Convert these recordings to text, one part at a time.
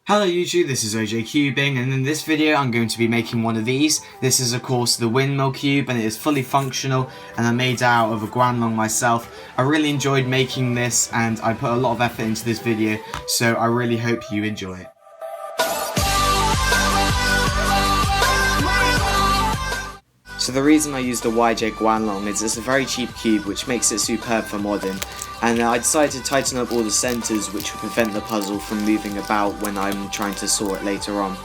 Hello YouTube, this is OJ Cubing, and in this video I'm going to be making one of these. This is of course the Windmill cube, and it is fully functional, and I made out of a Guanlong myself. I really enjoyed making this, and I put a lot of effort into this video, so I really hope you enjoy it. So the reason I used a YJ Guanlong is it's a very cheap cube, which makes it superb for modding, and I decided to tighten up all the centres which will prevent the puzzle from moving about when I'm trying to saw it later on.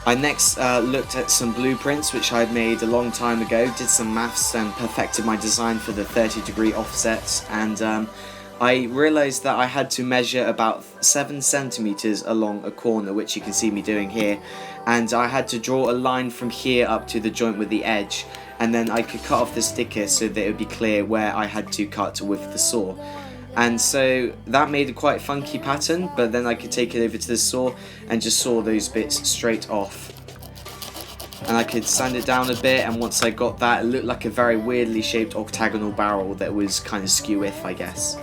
I next looked at some blueprints which I'd made a long time ago, did some maths and perfected my design for the 30-degree offsets, and I realised that I had to measure about 7 centimeters along a corner, which you can see me doing here, and I had to draw a line from here up to the joint with the edge, and then I could cut off the sticker so that it would be clear where I had to cut with the saw. And so that made a quite funky pattern, but then I could take it over to the saw and just saw those bits straight off. And I could sand it down a bit, and once I got that, it looked like a very weirdly shaped octagonal barrel that was kind of skew-if, I guess.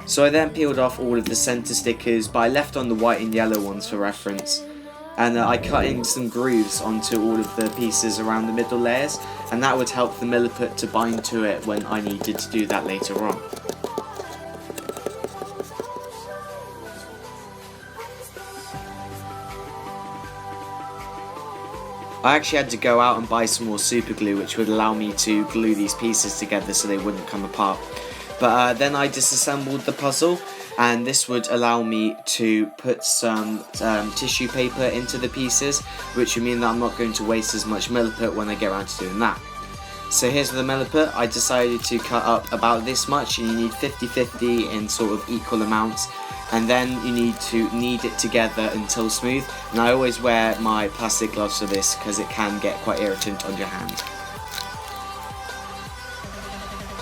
So I then peeled off all of the centre stickers, but I left on the white and yellow ones for reference. And I cut in some grooves onto all of the pieces around the middle layers, and that would help the milliput to bind to it when I needed to do that later on. I actually had to go out and buy some more super glue, which would allow me to glue these pieces together so they wouldn't come apart. But then I disassembled the puzzle, and this would allow me to put some tissue paper into the pieces, which would mean that I'm not going to waste as much milliput when I get around to doing that. So here's the milliput. I decided to cut up about this much, and you need 50-50 in sort of equal amounts, and then you need to knead it together until smooth, and I always wear my plastic gloves for this because it can get quite irritant on your hand.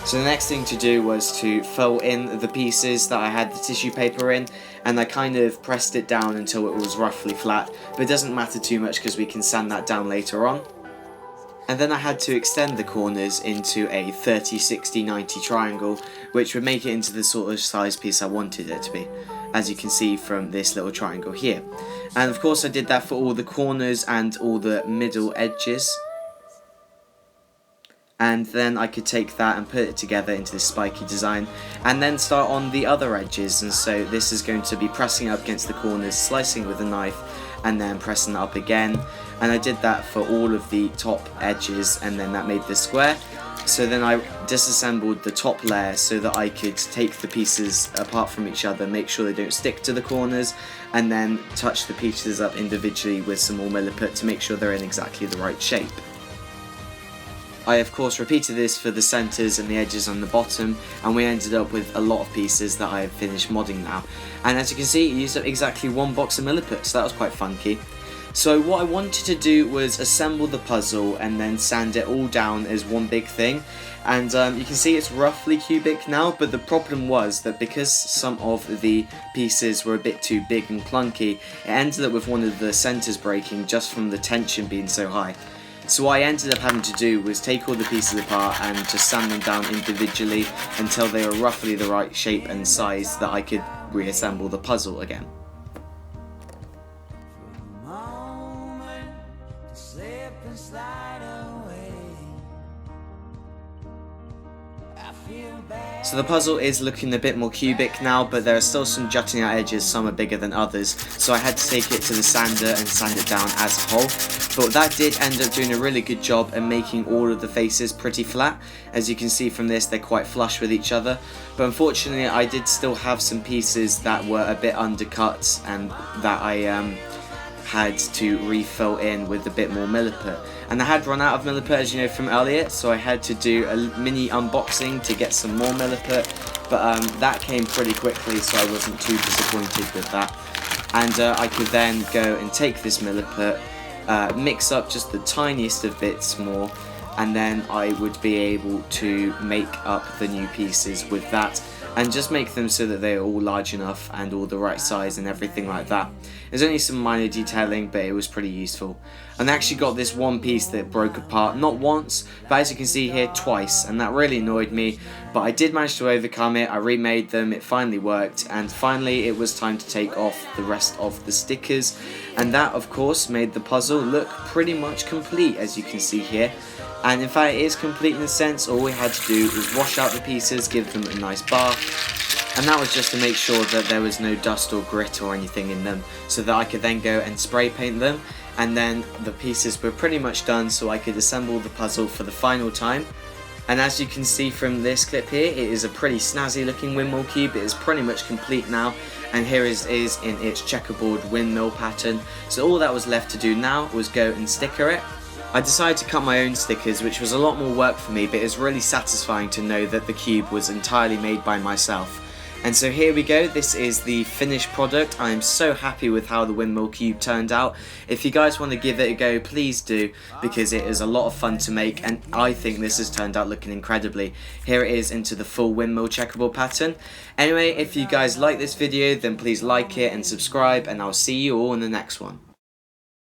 So the next thing to do was to fill in the pieces that I had the tissue paper in, and I kind of pressed it down until it was roughly flat, but it doesn't matter too much because we can sand that down later on. And then I had to extend the corners into a 30, 60, 90 triangle, which would make it into the sort of size piece I wanted it to be, as you can see from this little triangle here. And of course I did that for all the corners and all the middle edges. And then I could take that and put it together into this spiky design, and then start on the other edges. And so this is going to be pressing up against the corners, slicing with a knife, and then pressing up again. And I did that for all of the top edges, and then that made this square. So then I disassembled the top layer so that I could take the pieces apart from each other, make sure they don't stick to the corners, and then touch the pieces up individually with some more milliput to make sure they're in exactly the right shape. I of course repeated this for the centres and the edges on the bottom, and we ended up with a lot of pieces that I have finished modding now. And as you can see, it used up exactly one box of milliput, so that was quite funky. So what I wanted to do was assemble the puzzle and then sand it all down as one big thing. And you can see it's roughly cubic now, but the problem was that because some of the pieces were a bit too big and clunky, it ended up with one of the centres breaking just from the tension being so high. So what I ended up having to do was take all the pieces apart and just sand them down individually until they were roughly the right shape and size that I could reassemble the puzzle again. So the puzzle is looking a bit more cubic now, but there are still some jutting out edges, some are bigger than others, so I had to take it to the sander and sand it down as a whole. But that did end up doing a really good job at making all of the faces pretty flat. As you can see from this, they're quite flush with each other, but unfortunately I did still have some pieces that were a bit undercut and that I had to refill in with a bit more milliput. And I had run out of milliput, as you know from earlier, so I had to do a mini unboxing to get some more milliput, but that came pretty quickly, so I wasn't too disappointed with that. And I could then go and take this milliput, mix up just the tiniest of bits more, and then I would be able to make up the new pieces with that, and just make them so that they're all large enough and all the right size and everything like that. There's only some minor detailing, but it was pretty useful. And I actually got this one piece that broke apart, not once, but as you can see here, twice, and that really annoyed me. But I did manage to overcome it, I remade them, it finally worked, and finally it was time to take off the rest of the stickers, and that of course made the puzzle look pretty much complete, as you can see here. And in fact it is complete in a sense. All we had to do was wash out the pieces, give them a nice bath, and that was just to make sure that there was no dust or grit or anything in them, so that I could then go and spray paint them, and then the pieces were pretty much done, so I could assemble the puzzle for the final time. And as you can see from this clip here, it is a pretty snazzy looking windmill cube. It is pretty much complete now, and here it is in its checkerboard windmill pattern. So all that was left to do now was go and sticker it. I decided to cut my own stickers, which was a lot more work for me, but it's really satisfying to know that the cube was entirely made by myself. And so here we go, this is the finished product. I am so happy with how the windmill cube turned out. If you guys want to give it a go, please do, because it is a lot of fun to make, and I think this has turned out looking incredibly. Here it is into the full windmill checkerboard pattern. Anyway, if you guys like this video, then please like it and subscribe, and I'll see you all in the next one.